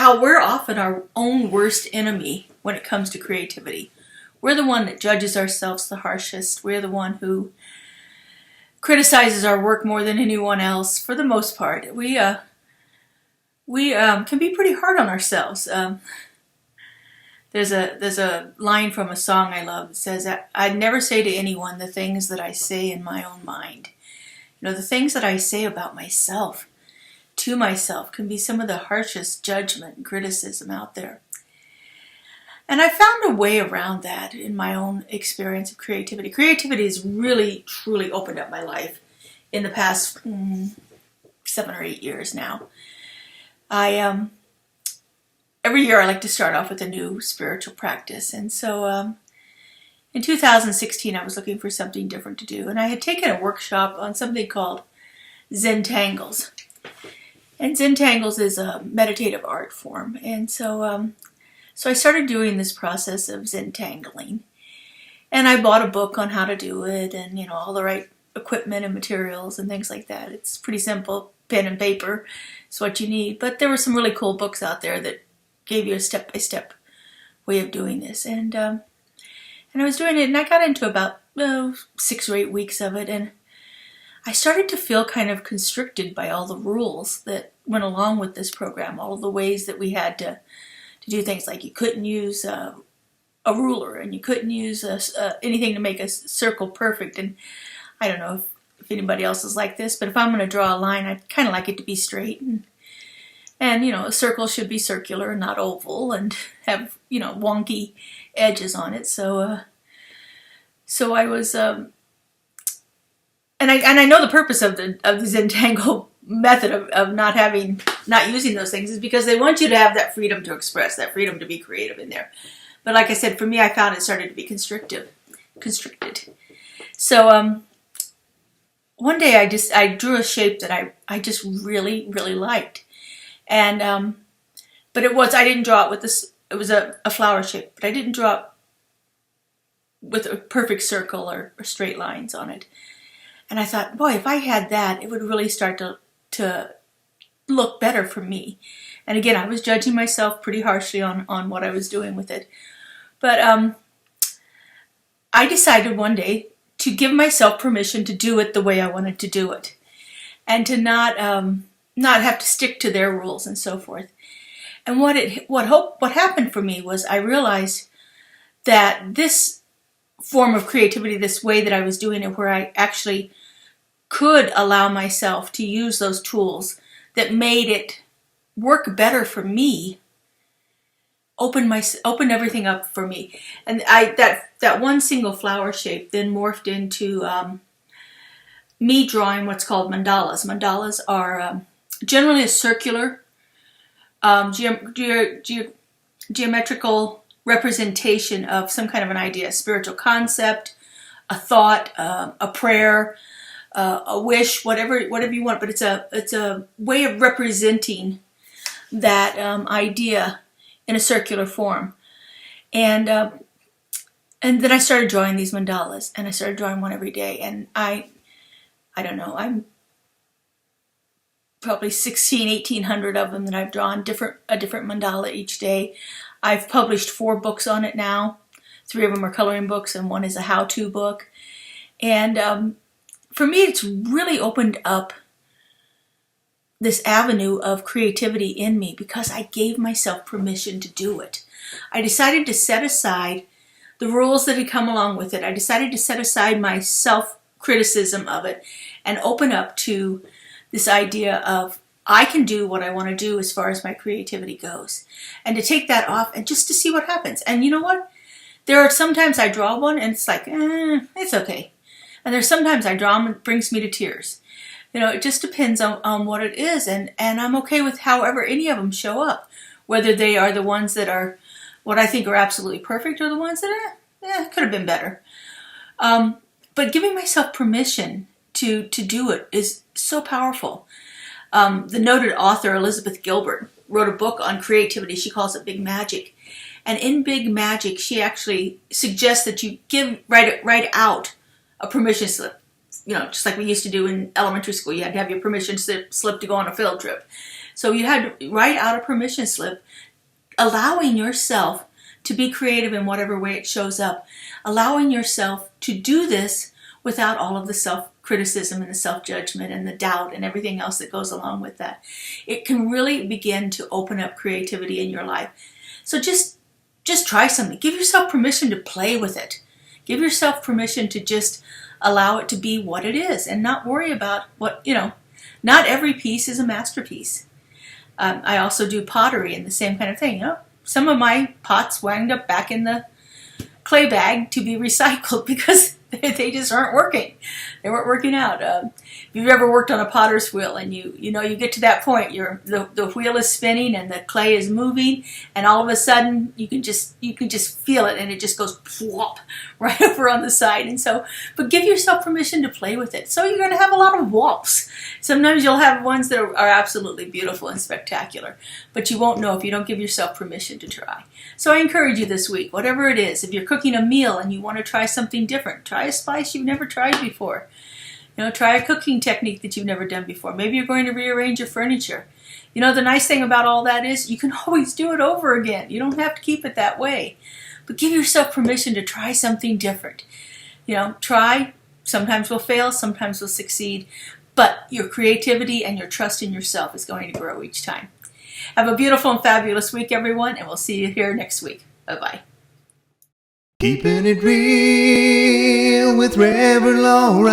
how we're often our own worst enemy when it comes to creativity. We're the one that judges ourselves the harshest. We're the one who criticizes our work more than anyone else. For the most part, we can be pretty hard on ourselves. There's a line from a song I love that says, "I'd never say to anyone the things that I say in my own mind." You know, the things that I say about myself, to myself, can be some of the harshest judgment and criticism out there. And I found a way around that in my own experience of creativity. Creativity has really, truly opened up my life in the past 7 or 8 years now. Every year I like to start off with a new spiritual practice. And so in 2016 I was looking for something different to do. And I had taken a workshop on something called Zentangles. And Zentangles is a meditative art form. And so I started doing this process of Zentangling. And I bought a book on how to do it and, you know, all the right equipment and materials and things like that. It's pretty simple. Pen and paper is what you need. But there were some really cool books out there that gave you a step-by-step way of doing this. And I was doing it, and I got into about 6 or 8 weeks of it. And I started to feel kind of constricted by all the rules that went along with this program, all of the ways that we had to do things, like you couldn't use a ruler, and you couldn't use anything to make a circle perfect. And I don't know if anybody else is like this, but if I'm going to draw a line, I'd kind of like it to be straight. And you know, a circle should be circular, not oval, and have, you know, wonky edges on it. So I was, and I know the purpose of the Zentangle method of not using those things is because they want you to have that freedom to express, that freedom to be creative in there. But like I said, for me, I found it started to be constricted. So one day I drew a shape that I just really, really liked. And but I didn't draw it with this, it was a flower shape, but I didn't draw it with a perfect circle or straight lines on it. And I thought, boy, if I had that, it would really start to look better for me. And again, I was judging myself pretty harshly on what I was doing with it. But I decided one day to give myself permission to do it the way I wanted to do it, and to not have to stick to their rules and so forth. And what happened for me was I realized that this form of creativity, this way that I was doing it, where I actually could allow myself to use those tools that made it work better for me, opened everything up for me. And that one single flower shape then morphed into me drawing what's called mandalas. Mandalas are generally a circular geometrical representation of some kind of an idea, a spiritual concept, a thought, a prayer, a wish, whatever you want. But it's a way of representing that idea in a circular form. And then I started drawing these mandalas, and I started drawing one every day. And I don't know, I'm probably 1,800 of them that I've drawn, a different mandala each day. I've published 4 books on it now. 3 of them are coloring books, and 1 is a how-to book. And for me, it's really opened up this avenue of creativity in me because I gave myself permission to do it. I decided to set aside the rules that had come along with it. I decided to set aside my self-criticism of it and open up to this idea of I can do what I want to do as far as my creativity goes. And to take that off and just to see what happens. And you know what? There are sometimes I draw one and it's like, it's okay. And there's sometimes I draw them and it brings me to tears. You know, it just depends on what it is. And I'm okay with however any of them show up. Whether they are the ones that are what I think are absolutely perfect or the ones that could have been better. But giving myself permission to do it is so powerful. The noted author Elizabeth Gilbert wrote a book on creativity. She calls it Big Magic. And in Big Magic, she actually suggests that you write out a permission slip. You know, just like we used to do in elementary school. You had to have your permission slip to go on a field trip. So you had to write out a permission slip, allowing yourself to be creative in whatever way it shows up, allowing yourself to do this without all of the self-criticism and the self-judgment and the doubt and everything else that goes along with that. It can really begin to open up creativity in your life. So just try something. Give yourself permission to play with it. Give yourself permission to just allow it to be what it is and not worry about what, not every piece is a masterpiece. I also do pottery and the same kind of thing. Some of my pots wound up back in the clay bag to be recycled because they just aren't working. They weren't working out. If you've ever worked on a potter's wheel and you get to that point, the wheel is spinning and the clay is moving, and all of a sudden you can just feel it, and it just goes plop right over on the side. And so, but give yourself permission to play with it. So you're going to have a lot of whops. Sometimes you'll have ones that are absolutely beautiful and spectacular, but you won't know if you don't give yourself permission to try. So I encourage you this week, whatever it is, if you're cooking a meal and you want to try something different, try a spice you've never tried before. Try a cooking technique that you've never done before. Maybe you're going to rearrange your furniture. The nice thing about all that is you can always do it over again. You don't have to keep it that way. But give yourself permission to try something different. Try. Sometimes we'll fail, sometimes we'll succeed. But your creativity and your trust in yourself is going to grow each time. Have a beautiful and fabulous week, everyone, and we'll see you here next week. Bye-bye. Keeping it real with Reverend Laura.